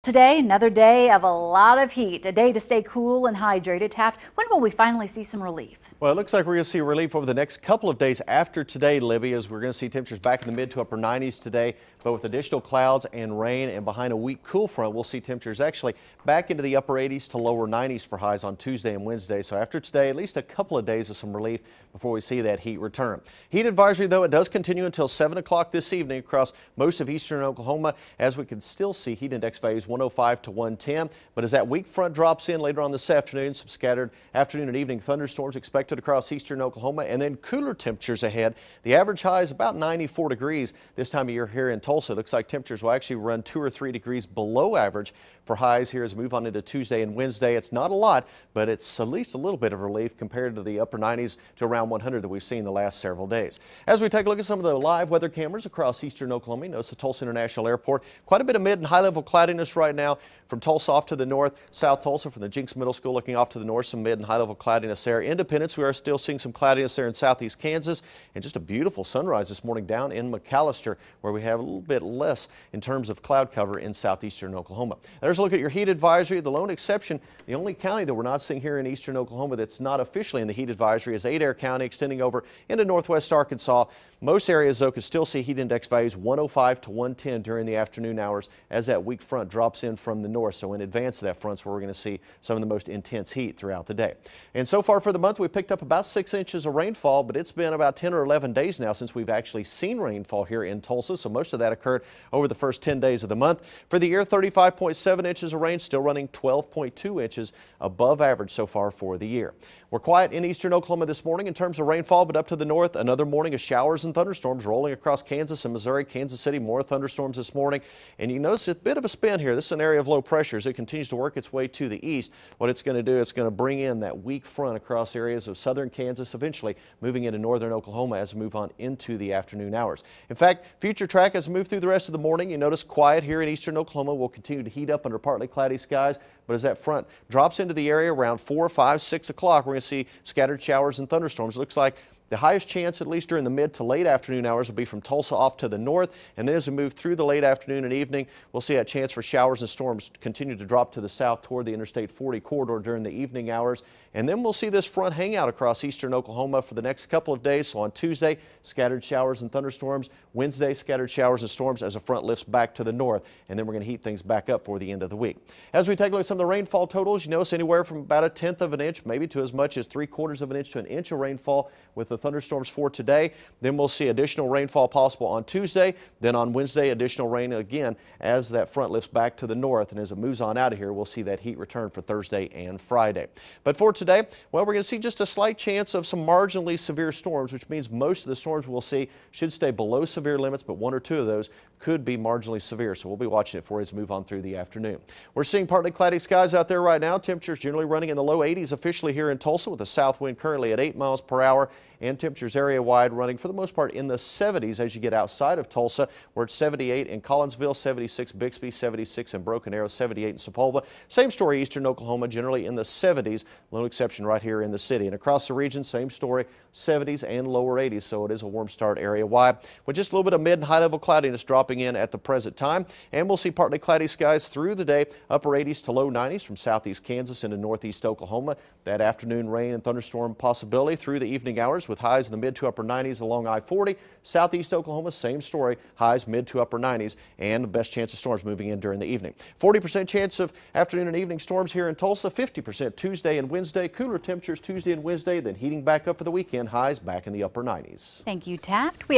Today, another day of a lot of heat, a day to stay cool and hydrated. Taft, when will we finally see some relief? Well, it looks like we're going to see relief over the next couple of days after today, Libby, as we're going to see temperatures back in the mid to upper 90s today, but with additional clouds and rain, and behind a weak cool front, we'll see temperatures actually back into the upper 80s to lower 90s for highs on Tuesday and Wednesday. So after today, at least a couple of days of some relief before we see that heat return. Heat advisory, though, it does continue until 7 o'clock this evening across most of eastern Oklahoma, as we can still see heat index values 105 to 110. But as that weak front drops in later on this afternoon, some scattered afternoon and evening thunderstorms expected across eastern Oklahoma, and then cooler temperatures ahead. The average high is about 94 degrees this time of year here in Tulsa. It looks like temperatures will actually run 2 or 3 degrees below average for highs here as we move on into Tuesday and Wednesday. It's not a lot, but it's at least a little bit of relief compared to the upper 90s to around 100 that we've seen the last several days. As we take a look at some of the live weather cameras across eastern Oklahoma, you notice the Tulsa International Airport. Quite a bit of mid and high level cloudiness right now from Tulsa off to the north. South Tulsa from the Jinx Middle School looking off to the north, some mid and high level cloudiness there. Independence, we are still seeing some cloudiness there in southeast Kansas, and just a beautiful sunrise this morning down in McAllister, where we have a little bit less in terms of cloud cover in southeastern Oklahoma. There's a look at your heat advisory. The lone exception, the only county that we're not seeing here in eastern Oklahoma that's not officially in the heat advisory is Adair County, extending over into northwest Arkansas. Most areas, though, could still see heat index values 105 to 110 during the afternoon hours as that weak front drops in from the north. So in advance of that front's where we're going to see some of the most intense heat throughout the day. And so far for the month, we picked up about 6 inches of rainfall, but it's been about 10 or 11 days now since we've actually seen rainfall here in Tulsa. So most of that occurred over the first 10 days of the month. For the year, 35.7 inches of rain, still running 12.2 inches above average so far for the year. We're quiet in eastern Oklahoma this morning in terms of rainfall, but up to the north, another morning of showers and thunderstorms rolling across Kansas and Missouri. Kansas City, more thunderstorms this morning. And you notice a bit of a spin here. This is an area of low pressure as it continues to work its way to the east. What it's going to do, it's going to bring in that weak front across areas of southern Kansas, eventually moving into northern Oklahoma as we move on into the afternoon hours. In fact, future track as we move through the rest of the morning, you notice quiet here in eastern Oklahoma. Will continue to heat up under partly cloudy skies, but as that front drops into the area around 4, 5, 6 o'clock, we're going to see scattered showers and thunderstorms. It looks like the highest chance, at least during the mid to late afternoon hours, will be from Tulsa off to the north. And then as we move through the late afternoon and evening, we'll see that chance for showers and storms continue to drop to the south toward the Interstate 40 corridor during the evening hours. And then we'll see this front hang out across eastern Oklahoma for the next couple of days. So on Tuesday, scattered showers and thunderstorms. Wednesday, scattered showers and storms as the front lifts back to the north. And then we're going to heat things back up for the end of the week. As we take a look at some of the rainfall totals, you notice anywhere from about 1/10 of an inch, maybe to as much as 3/4 of an inch to an inch of rainfall with the thunderstorms for today. Then we'll see additional rainfall possible on Tuesday. Then on Wednesday, additional rain again as that front lifts back to the north. And as it moves on out of here, we'll see that heat return for Thursday and Friday. But for today, well, we're going to see just a slight chance of some marginally severe storms, which means most of the storms we'll see should stay below severe limits, but 1 or 2 of those could be marginally severe. So we'll be watching it for as we move on through the afternoon. We're seeing partly cloudy skies out there right now. Temperatures generally running in the low 80s officially here in Tulsa, with a south wind currently at 8 miles per hour, and temperatures area-wide running for the most part in the 70s as you get outside of Tulsa. We're at 78 in Collinsville, 76 Bixby, 76 in Broken Arrow, 78 in Sepulveda. Same story eastern Oklahoma, generally in the 70s, lone exception right here in the city. And across the region, same story, 70s and lower 80s, so it is a warm start area-wide with just a little bit of mid and high-level cloudiness dropping in at the present time. And we'll see partly cloudy skies through the day, upper 80s to low 90s from southeast Kansas into northeast Oklahoma. That afternoon rain and thunderstorm possibility through the evening hours, with highs in the mid to upper 90s along I-40. Southeast Oklahoma, same story, highs mid to upper 90s, and the best chance of storms moving in during the evening. 40% chance of afternoon and evening storms here in Tulsa, 50% Tuesday and Wednesday. Cooler temperatures Tuesday and Wednesday, then heating back up for the weekend, highs back in the upper 90s. Thank you, Taft. We have